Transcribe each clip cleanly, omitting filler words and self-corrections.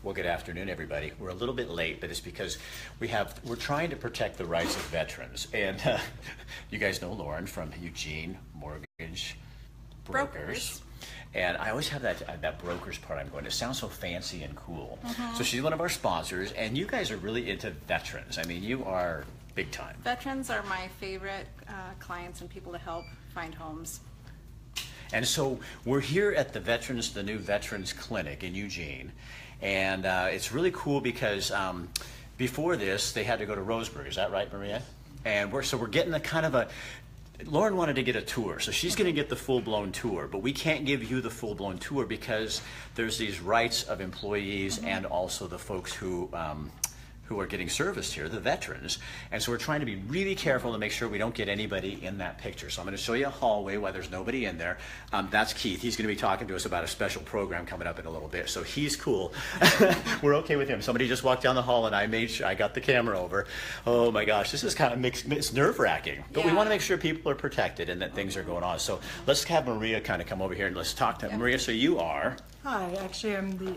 Well, good afternoon, everybody. We're a little bit late, but it's because we're trying to protect the rights of veterans. And you guys know Lauren from Eugene Mortgage Brokers. And I always have that brokers part I'm going to. It sounds so fancy and cool. So she's one of our sponsors, and you guys are really into veterans. I mean, you are big time. Veterans are my favorite clients and people to help find homes. And so we're here at the new Veterans Clinic in Eugene. And it's really cool because before this, they had to go to Roseburg. Is that right, Maria? And we're getting a kind of a, Lauren wanted to get a tour, so she's going to get the full-blown tour. But we can't give you the full-blown tour because there's these rights of employees and also the folks who are getting serviced here, the veterans. And so we're trying to be really careful to make sure we don't get anybody in that picture. So I'm going to show you a hallway while there's nobody in there. That's Keith. He's going to be talking to us about a special program coming up in a little bit. So he's cool. We're okay with him. Somebody just walked down the hall and I made sure I got the camera over. Oh my gosh, this is kind of mixed. It's nerve-wracking. But we want to make sure people are protected and that things are going on. So let's have Maria kind of come over here and let's talk to Maria. So you are? Hi, actually I'm the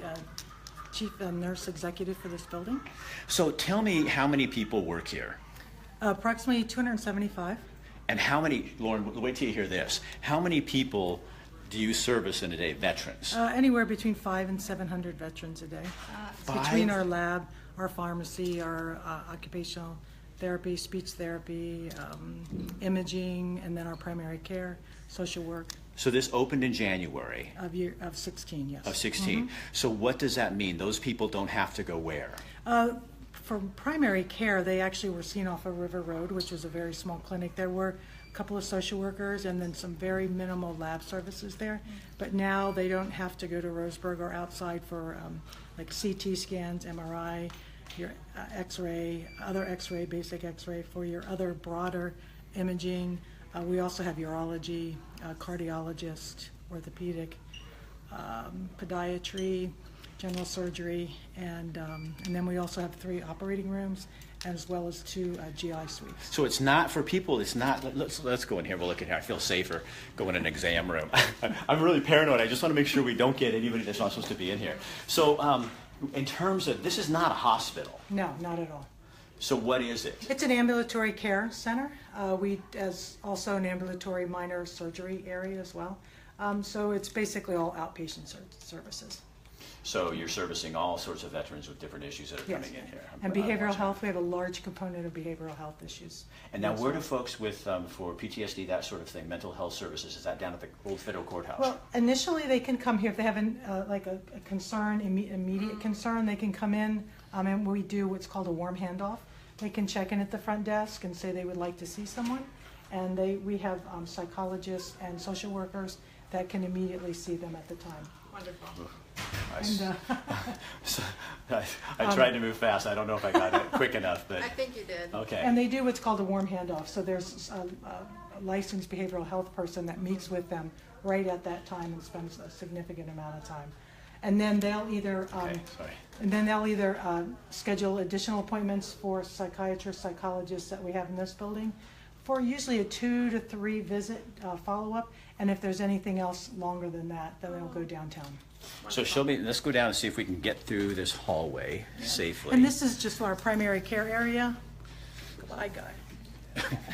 Chief Nurse Executive for this building. So tell me how many people work here? Approximately 275. And how many, Lauren, wait till you hear this. How many people do you service in a day, veterans? Anywhere between 500 and 700 veterans a day. Between our lab, our pharmacy, our occupational therapy, speech therapy, imaging, and then our primary care, social work. So this opened in January. Of 16, yes. Of 16. So what does that mean? Those people don't have to go where? For primary care, they actually were seen off of River Road, which was a very small clinic. There were a couple of social workers and then some very minimal lab services there. But now they don't have to go to Roseburg or outside for like CT scans, MRI, your X-ray, other X-ray, basic X-ray for your other broader imaging. We also have urology, cardiologist, orthopedic, podiatry, general surgery, and then we also have 3 operating rooms as well as 2 GI suites. So it's not for people, it's not, let's go in here, we'll look in here. I feel safer going in an exam room. I'm really paranoid. I just want to make sure we don't get anybody that's not supposed to be in here. So in terms of, this is not a hospital. No, not at all. So what is it? It's an ambulatory care center. As also an ambulatory minor surgery area as well. So it's basically all outpatient services. So you're servicing all sorts of veterans with different issues that are coming in here. And behavioral health, we have a large component of behavioral health issues. And now where do folks with, for PTSD, that sort of thing, mental health services, is that down at the old federal courthouse? Well, initially they can come here if they have like a concern, immediate concern, they can come in and we do what's called a warm handoff. They can check in at the front desk and say they would like to see someone. And we have psychologists and social workers that can immediately see them at the time. Wonderful. And, so, I tried to move fast. I don't know if I got it quick enough, but I think you did. Okay. And they do what's called a warm handoff. So there's a licensed behavioral health person that meets with them right at that time and spends a significant amount of time. And then they'll either schedule additional appointments for psychiatrists, psychologists that we have in this building for usually a 2 to 3 visit follow-up. And if there's anything else longer than that, then they'll go downtown. So let's go down and see if we can get through this hallway safely. And this is just our primary care area. Goodbye, guy.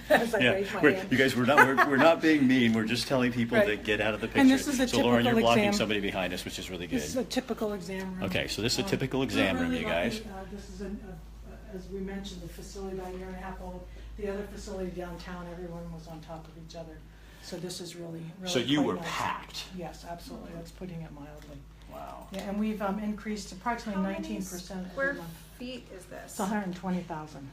As I raise my hand. You guys, we're not being mean. We're just telling people to get out of the picture. And this is a so Lauren, you're blocking exam. somebody behind us, which is really good. This is a typical exam room. Okay, so this is a typical exam room, you guys. This is, as we mentioned, the facility about a year and a half old. The other facility downtown, everyone was on top of each other. So this is really so you were nice. Packed. Yes, absolutely. That's putting it mildly. Wow. Yeah, and we've increased approximately 19%. Square feet is this? It's 120,000.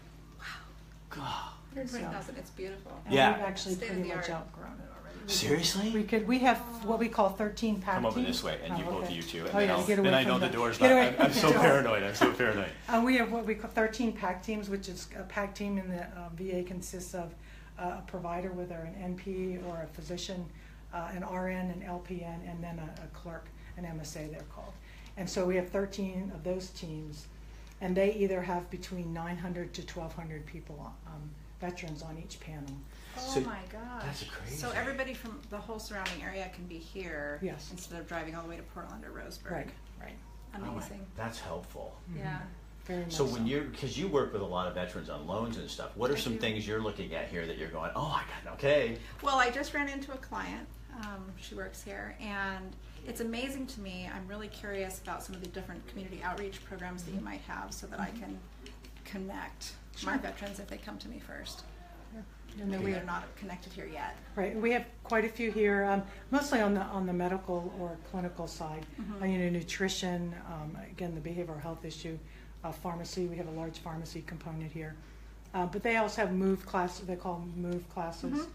God. 120,000. It's beautiful. And Yeah. we've actually State of pretty the much art. outgrown it already. Seriously? We have what we call 13 pack Come over teams. this way, and both of you two, and Oh, then, yeah, get away then I from know the the- door's get not. away. I'm so paranoid. I'm so paranoid. We have what we call 13 PAC teams, which is a PAC team in the VA consists of a provider, whether an NP or a physician, an RN, an LPN, and then a clerk, an MSA they're called. And so we have 13 of those teams, and they either have between 900 to 1,200 people, veterans on each panel. Oh So- my gosh. That's crazy. So everybody from the whole surrounding area can be here Yes. instead of driving all the way to Portland or Roseburg. Right. amazing. That's helpful. Yeah. Very much So when because you work with a lot of veterans on loans and stuff, what are I some do. things you're looking at here that you're going, oh, I got okay. Well, I just ran into a client. She works here, and it's amazing to me. I'm really curious about some of the different community outreach programs that you might have, so that I can connect my veterans if they come to me first. And then Maybe we they're not connected here yet. Right, we have quite a few here, mostly on the medical or clinical side. Nutrition, again, the behavioral health issue, pharmacy. We have a large pharmacy component here, but they also have move classes. They call them move classes.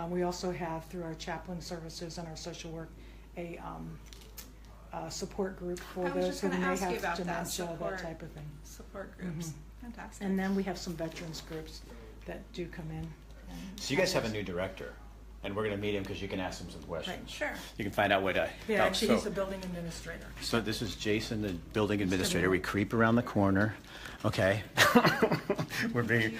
We also have, through our chaplain services and our social work, a support group for I was those just who gonna may ask you have about that dementia, that support. type of thing. Support groups. Fantastic. And then we have some veterans groups that do come in. So you guys have a new director, and we're going to meet him because you can ask him some questions. Sure. You can find out what Yeah, actually, he's the building administrator. So this is Jason, the building administrator. We creep around the corner. Okay. We're being.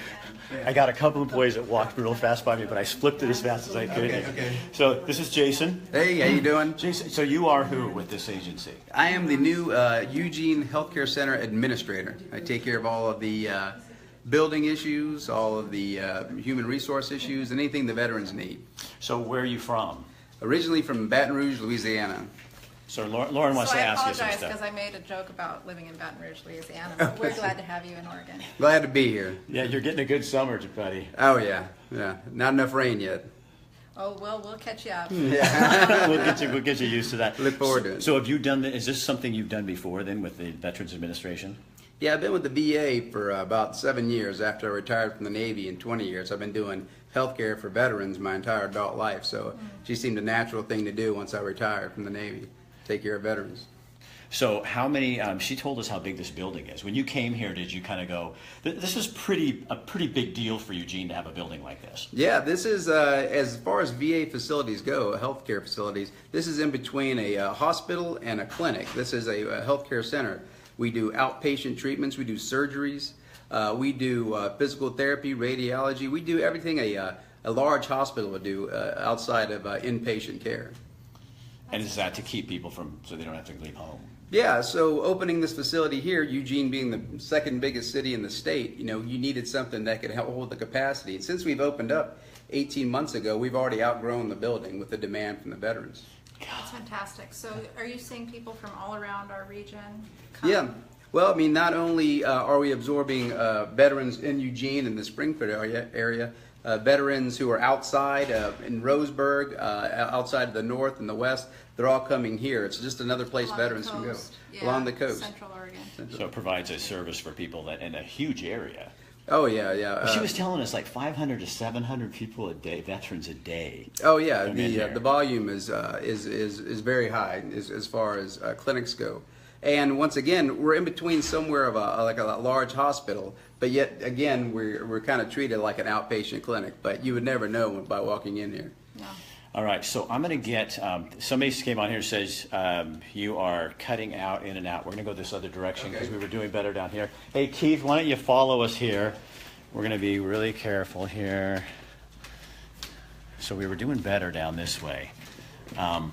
I got a couple employees that walked real fast by me, but I flipped it as fast as I could. Okay. So this is Jason. Hey, how you doing? Jason, so you are who with this agency? I am the new Eugene Healthcare Center administrator. I take care of all of the building issues, all of the human resource issues, and anything the veterans need. So where are you from? Originally from Baton Rouge, Louisiana. So Lauren wants So to I ask you some apologize stuff. because I made a joke about living in Baton Rouge, Louisiana, but we're glad to have you in Oregon. Glad to be here. Yeah, you're getting a good summer, buddy. Oh yeah, yeah. Not enough rain yet. Oh, well, we'll catch you up. We'll get you used to that. Look forward to it. So have you done? Is this something you've done before then with the Veterans Administration? Yeah, I've been with the VA for about 7 years after I retired from the Navy. In 20 years, I've been doing healthcare for veterans my entire adult life. So it just seemed a natural thing to do once I retired from the Navy, take care of veterans. So how many? She told us how big this building is. When you came here, did you kind of go, "This is a pretty big deal for Eugene to have a building like this"? Yeah, this is as far as VA facilities go, healthcare facilities. This is in between a hospital and a clinic. This is a healthcare center. We do outpatient treatments. We do surgeries. We do physical therapy, radiology. We do everything a large hospital would do outside of inpatient care. And is that to keep people so they don't have to leave home? Yeah, so opening this facility here, Eugene being the second biggest city in the state, you needed something that could hold the capacity. And since we've opened up 18 months ago, we've already outgrown the building with the demand from the veterans. That's fantastic. So are you seeing people from all around our region come? Yeah. Well, I mean, not only are we absorbing veterans in Eugene and the Springfield area, veterans who are outside in Roseburg, outside of the north and the west, they're all coming here. It's just another place Along veterans the can go. coast. Yeah, Along the coast. Central Oregon. So it provides a service for people that in a huge area. Oh, yeah, yeah. She was telling us like 500 to 700 people a day, veterans a day. Oh yeah, come in here. the volume is very high as far as clinics go, and once again we're in between somewhere of a large hospital, but yet again we're kind of treated like an outpatient clinic, but you would never know by walking in here. Yeah. All right, so I'm going to get, somebody came on here and says you are cutting out in and out. We're going to go this other direction because we were doing better down here. Hey, Keith, why don't you follow us here? We're going to be really careful here. So we were doing better down this way. I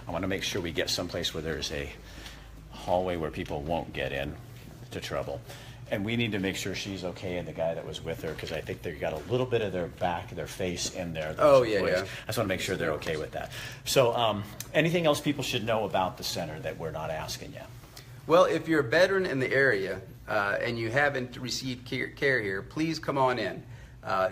want to make sure we get someplace where there's a hallway where people won't get into trouble. And we need to make sure she's okay and the guy that was with her, because I think they got a little bit of their face in there. Oh, yeah, yeah. I just want to make sure they're okay with that. So anything else people should know about the center that we're not asking you? Well, if you're a veteran in the area and you haven't received care here, please come on in.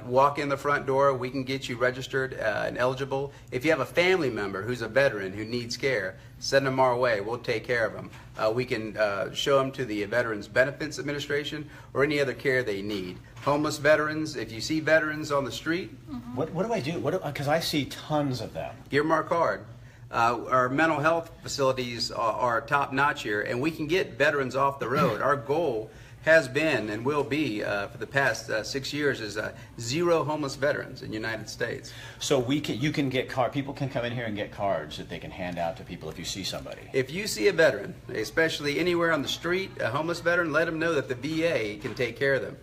Walk in the front door. We can get you registered and eligible. If you have a family member who's a veteran who needs care, send them our way. We'll take care of them. We can show them to the Veterans Benefits Administration or any other care they need. Homeless veterans, if you see veterans on the street. What do I do? Because I see tons of them. Give them our card. Our mental health facilities are top-notch here, and we can get veterans off the road. Our goal has been and will be for the past 6 years is 0 homeless veterans in the United States. So you can get people can come in here and get cards that they can hand out to people if you see somebody. If you see a veteran, especially anywhere on the street, a homeless veteran, let them know that the VA can take care of them.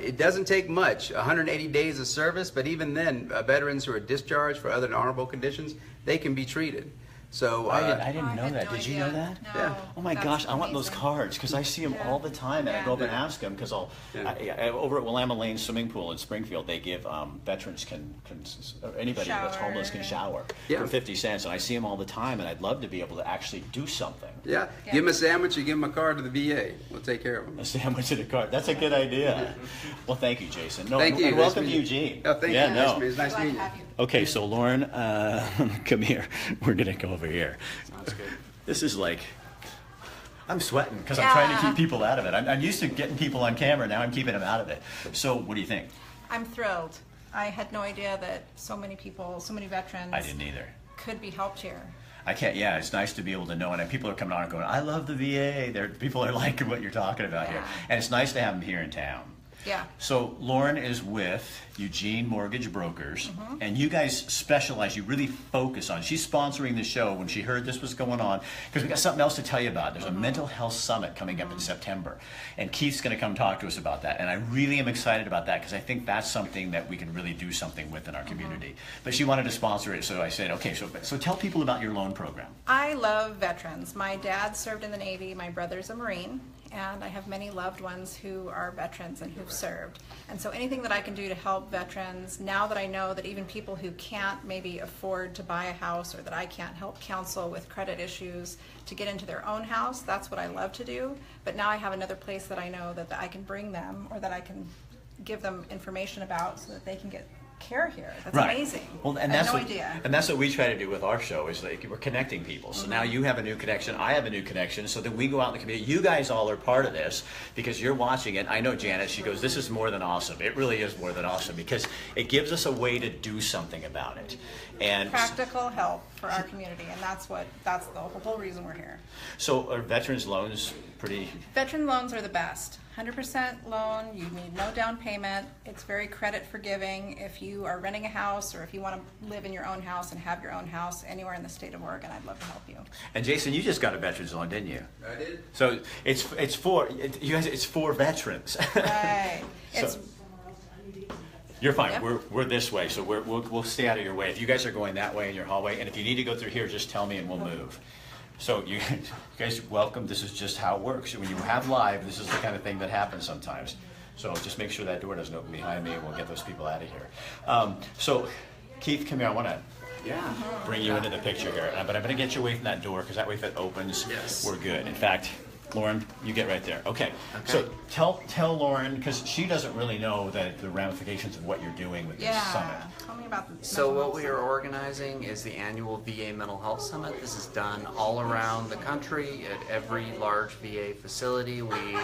It doesn't take much, 180 days of service, but even then, veterans who are discharged for other than honorable conditions, they can be treated. So I didn't I know had that. no Did you know idea. that? No. Yeah. Oh my That's gosh, I want those amazing. cards because I see them Yeah. all the time, and I go up and Yeah. ask them because Yeah. over at Willamette Lane Swimming Pool in Springfield, they give veterans or anybody that's Shower. homeless can shower Yeah. for 50 cents, and I see them all the time, and I'd love to be able to actually do something. yeah, Yeah. give them a sandwich, you give them a card to the VA. We'll take care of them. A sandwich and a card. That's a good idea. Well, thank you, Jason. No, Thank you. And Nice welcome to meeting you. Eugene. Oh, thank yeah, you. No. It's nice Glad meeting to you. have you. Okay, so Lauren, come here. We're gonna go over here. Sounds good. This is like, I'm sweating because I'm trying to keep people out of it. I'm used to getting people on camera. Now I'm keeping them out of it. So what do you think? I'm thrilled. I had no idea that so many people, so many veterans I didn't either. could be helped here. I can't. Yeah, it's nice to be able to know. And people are coming on and going, "I love the VA." People are liking what you're talking about here, Yeah. and it's nice to have them here in town. Yeah. So Lauren is with Eugene Mortgage Brokers, Mm-hmm. and you guys specialize, you really focus on, she's sponsoring the show when she heard this was going on, because we got something else to tell you about. There's a Mm-hmm. mental health summit coming up in September, and Keith's going to come talk to us about that, and I really am excited about that, because I think that's something that we can really do something with in our community. But she wanted to sponsor it, so I said, okay, so tell people about your loan program. I love veterans. My dad served in the Navy, my brother's a Marine, and I have many loved ones who are veterans and who've served. And so anything that I can do to help veterans, now that I know that even people who can't maybe afford to buy a house, or that I can't help counsel with credit issues to get into their own house, that's what I love to do. But now I have another place that I know that I can bring them, or that I can give them information about, so that they can get care here. That's amazing. Well, and I had that's no what, idea. And that's what we try to do with our show, is like we're connecting people. So now you have a new connection, I have a new connection, so then we go out in the community. You guys all are part of this because you're watching it. I know Janet, she goes, this is more than awesome. It really is more than awesome because it gives us a way to do something about it. And Practical help for our community, and that's the whole reason we're here. so are veterans loans pretty, Veteran loans are the best. 100% loan, you need no down payment. It's very credit forgiving. If you are renting a house, or if you want to live in your own house and have your own house anywhere in the state of Oregon, I'd love to help you. and Jason, you just got a veterans loan, didn't you? I did. So it's for veterans. Right. It's You're fine. Yep. We're this way, so we'll stay out of your way. If you guys are going that way in your hallway, and if you need to go through here, just tell me and we'll move. So you guys, welcome. This is just how it works. When you have live, this is the kind of thing that happens sometimes. So just make sure that door doesn't open behind me, and we'll get those people out of here. So Keith, come here. I want to bring you into the picture here, but I'm going to get you away from that door because that way, if it opens, Yes. we're good. In fact, Lauren, you get right there. Okay. So tell Lauren, because she doesn't really know the ramifications of what you're doing with this summit. Tell me about the So what we are organizing is the annual VA Mental Health Summit. This is done all around the country at every large VA facility. We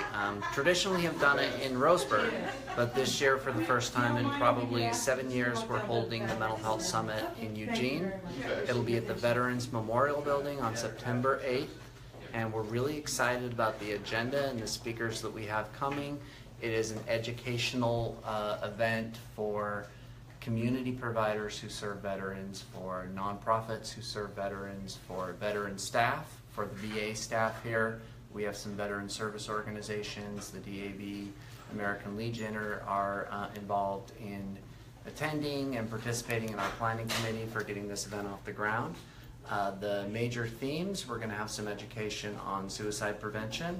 traditionally have done it in Roseburg, but this year, for the first time in probably 7 years, we're holding the Mental Health Summit in Eugene. It'll be at the Veterans Memorial Building on September 8th. And we're really excited about the agenda and the speakers that we have coming. It is an educational event for community providers who serve veterans, for nonprofits who serve veterans, for veteran staff, for the VA staff here. We have some veteran service organizations, the DAV, American Legion are involved in attending and participating in our planning committee for getting this event off the ground. The major themes, we're going to have some education on suicide prevention,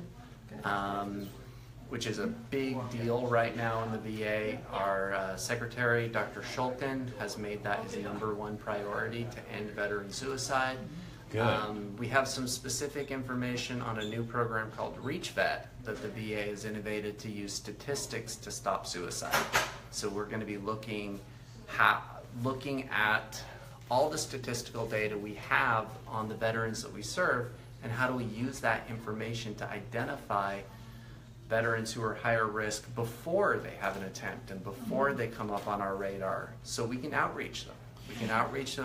which is a big deal right now in the VA. Our secretary, Dr. Shulkin, has made that his #1 priority to end veteran suicide. Good. We have some specific information on a new program called ReachVet that the VA has innovated to use statistics to stop suicide. So we're going to be looking at all the statistical data we have on the veterans that we serve, and how do we use that information to identify veterans who are higher risk before they have an attempt and before they come up on our radar, so we can outreach them.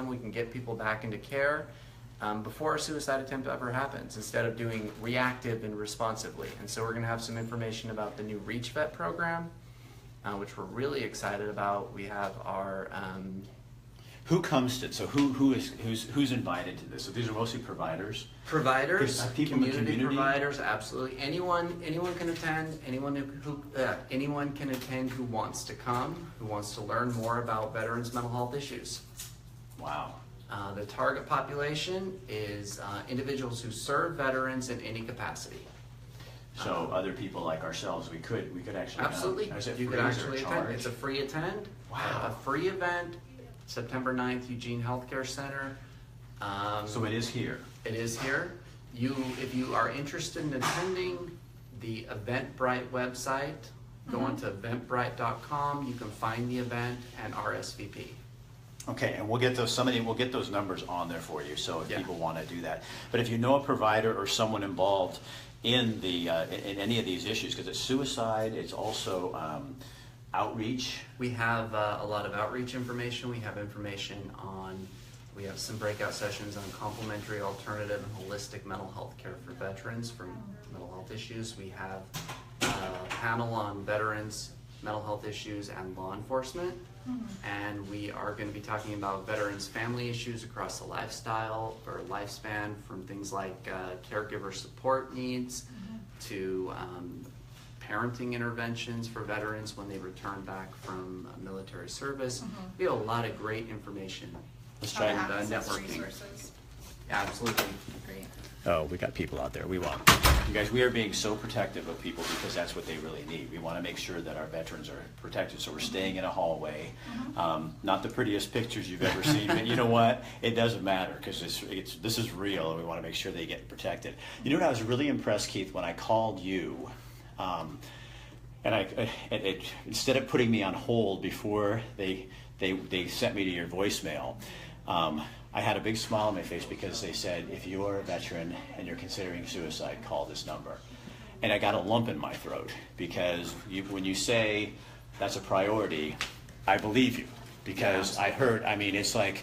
We can get people back into care before a suicide attempt ever happens, instead of doing reactive and responsively. And so we're going to have some information about the new ReachVet program, which we're really excited about. We have our Who comes to, so who's invited to this? So these are mostly providers? providers, People in the community community? providers, absolutely. Anyone can attend. Anyone can attend who wants to come, who wants to learn more about veterans' mental health issues. Wow. The target population is individuals who serve veterans in any capacity. So other people like ourselves, we could actually Absolutely. Come. Is it You free? could Is there a actually attend. charge? It's a free attend. Wow. A free event, September 9th, Eugene Healthcare Center. So it is here. It is here. If you are interested in attending the Eventbrite website, go on to eventbrite.com. You can find the event and RSVP. Okay, and we'll get those numbers on there for you. So if Yeah. people want to do that, but if you know a provider or someone involved in the in any of these issues, because it's suicide, it's also outreach. We have a lot of outreach information. We have we have some breakout sessions on complementary, alternative, and holistic mental health care for veterans for mental health issues. We have a panel on veterans, mental health issues, and law enforcement. And we are going to be talking about veterans' family issues across the lifestyle or lifespan, from things like caregiver support needs to parenting interventions for veterans when they return back from military service. We have a lot of great information. Let's try How to and access networking. resources. Absolutely. Great. Oh, we got people out there. We want you guys. We are being so protective of people because that's what they really need. We want to make sure that our veterans are protected. So we're staying in a hallway. Not the prettiest pictures you've ever seen, but you know what? It doesn't matter because this is real, and we want to make sure they get protected. You know what? I was really impressed, Keith, when I called you, and instead of putting me on hold before they sent me to your voicemail. I had a big smile on my face because they said, if you're a veteran and you're considering suicide, call this number. And I got a lump in my throat because when you say that's a priority, I believe you because I heard, it's like,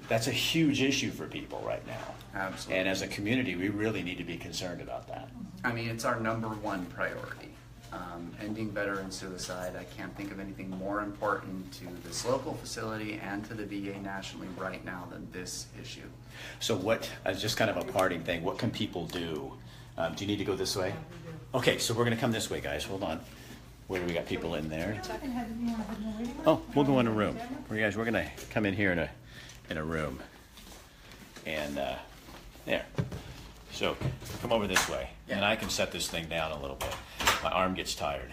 that's a huge issue for people right now. Absolutely. And as a community, we really need to be concerned about that. It's our number one priority. Ending veteran suicide. I can't think of anything more important to this local facility and to the VA nationally right now than this issue. So what, as just kind of a parting thing, what can people do? Do you need to go this way? Okay, so we're going to come this way, guys. Hold on. Where do we got people in there? Oh, we'll go in a room. We're going to come in here in a room. And there. So come over this way, and I can set this thing down a little bit. My arm gets tired.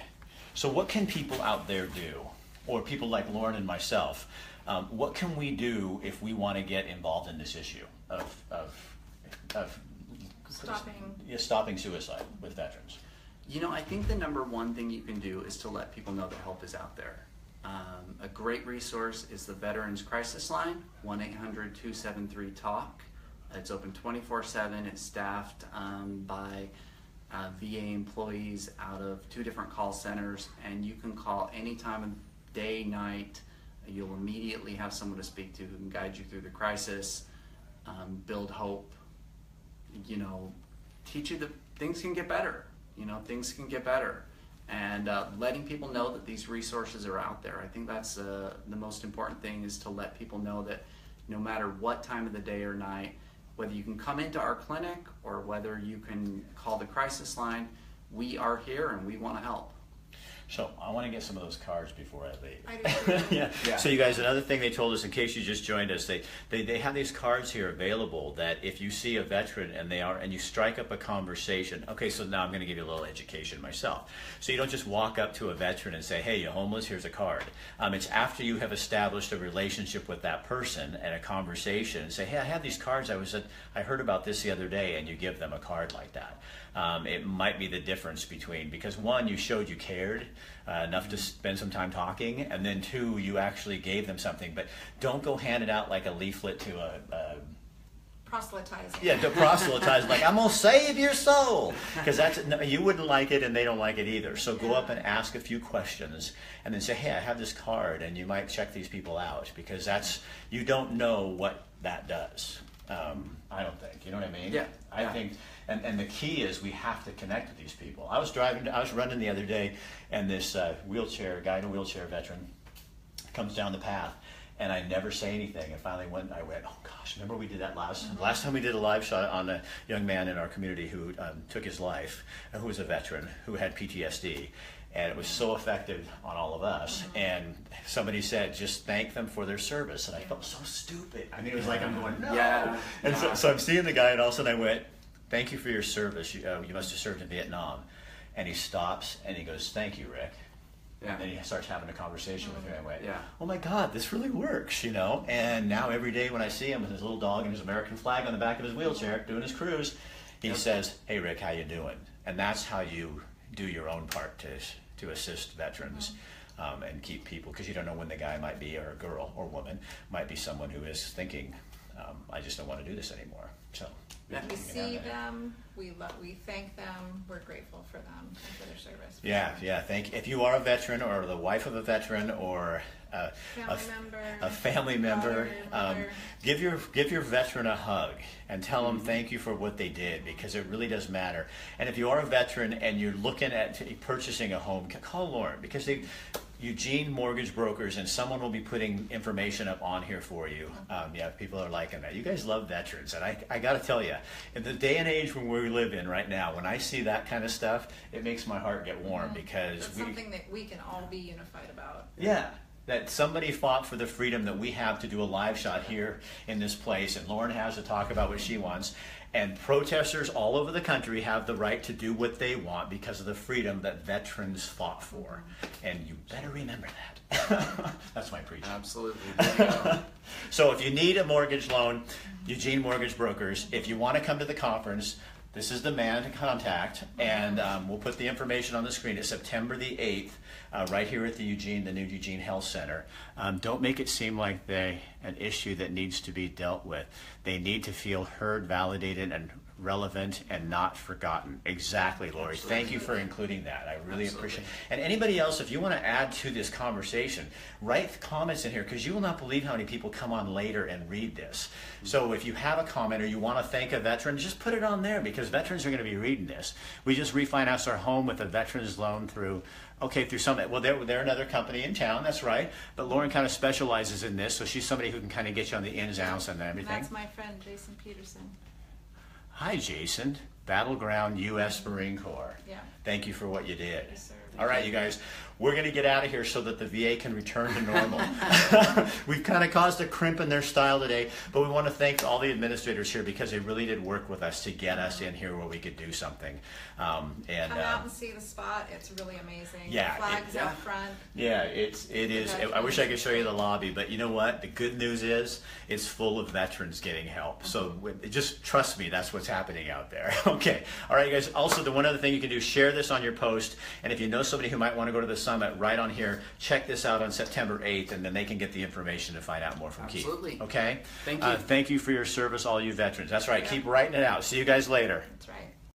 So what can people out there do, or people like Lauren and myself, what can we do if we want to get involved in this issue of stopping suicide with veterans? I think the number one thing you can do is to let people know that help is out there. A great resource is the Veterans Crisis Line, 1-800-273-TALK. It's open 24/7. It's staffed by VA employees out of 2 different call centers, and you can call any time of day, night. You'll immediately have someone to speak to who can guide you through the crisis, build hope, teach you that things can get better. Things can get better. And letting people know that these resources are out there. I think that's the most important thing, is to let people know that no matter what time of the day or night, whether you can come into our clinic or whether you can call the crisis line, we are here and we want to help. So I want to get some of those cards before I leave. I do. Yeah. So you guys, another thing they told us, in case you just joined us, they have these cards here available that if you see a veteran and you strike up a conversation. Okay, so now I'm going to give you a little education myself. So you don't just walk up to a veteran and say, "Hey, you homeless? Here's a card." It's after you have established a relationship with that person and a conversation, and say, "Hey, I have these cards. I heard about this the other day," and you give them a card like that. It might be the difference between, because one, you showed you cared enough to spend some time talking, and then 2, you actually gave them something. But don't go hand it out like a leaflet to a Proselytizing. yeah, to proselytize, like, "I'm gonna save your soul," because you wouldn't like it and they don't like it either. So go up and ask a few questions and then say, "Hey, I have this card," and you might check these people out, because you don't know what that does. I don't think, you know what I mean? Yeah. I think, and the key is we have to connect with these people. I was running the other day, and this guy in a wheelchair veteran, comes down the path, and I never say anything. And finally I went, "Oh gosh, remember we did that last time we did a live shot on a young man in our community who took his life, who was a veteran, who had PTSD. And it was so effective on all of us. And somebody said, just thank them for their service. And I felt so stupid. I mean, it was like I'm going, no. Yeah. And so I'm seeing the guy, and all of a sudden I went, thank you for your service. You must have served in Vietnam. And he stops and he goes, thank you, Rick. Yeah. And then he starts having a conversation with me. I went, Yeah. oh my God, this really works, you know? And now every day when I see him with his little dog and his American flag on the back of his wheelchair doing his cruise, he says, hey, Rick, how you doing? And that's how you do your own part to assist veterans and keep people, because you don't know when the guy might be, or a girl or woman, might be someone who is thinking, I just don't want to do this anymore. So We see them, we thank them, we're grateful for them and for their service. Yeah. If you are a veteran or the wife of a veteran or a family member, mother. give your veteran a hug and tell them thank you for what they did, because it really does matter. And if you are a veteran and you're looking at purchasing a home, call Lauren, because Eugene Mortgage Brokers, and someone will be putting information up on here for you. People are liking that. You guys love veterans, and I got to tell you, in the day and age when we live in right now, when I see that kind of stuff, it makes my heart get warm, because It's something that we can all be unified about. yeah, that somebody fought for the freedom that we have to do a live shot here in this place, and Lauren has to talk about what she wants. And protesters all over the country have the right to do what they want because of the freedom that veterans fought for. And you better remember that. That's my preaching. Absolutely. There you go. So if you need a mortgage loan, Eugene Mortgage Brokers. If you want to come to the conference, this is the man to contact, and we'll put the information on the screen. It's September the 8th, right here at the new Eugene Health Center. Don't make it seem like an issue that needs to be dealt with. They need to feel heard, validated, and relevant, and not forgotten. Exactly, Lori. Thank you for including that. I really appreciate it. And anybody else, if you want to add to this conversation, write comments in here, because you will not believe how many people come on later and read this. So if you have a comment or you want to thank a veteran, just put it on there, because veterans are going to be reading this. We just refinanced our home with a veterans loan through Summit. Well, they're another company in town, that's right. But Lauren kind of specializes in this, so she's somebody who can kind of get you on the ins, outs, and everything. That's my friend, Jason Peterson. Hi, Jason. Battleground U.S. Marine Corps. Yeah. Thank you for what you did. Yes, sir. All right, you guys, we're going to get out of here so that the VA can return to normal. We've kind of caused a crimp in their style today, but we want to thank all the administrators here, because they really did work with us to get us in here where we could do something. Come out and see the spot. It's really amazing. Yeah, The flags out front. Yeah, it is. I wish I could show you the lobby, but you know what? The good news is it's full of veterans getting help. So just trust me, that's what's happening out there. Okay. All right, you guys. Also, the one other thing you can do, share this on your post. And if you know somebody who might want to go to the summit, right on here, check this out on September 8th, and then they can get the information to find out more from Keith. Absolutely. Okay? Thank you. Thank you for your service, all you veterans. That's right. Keep writing it out. See you guys later. That's right.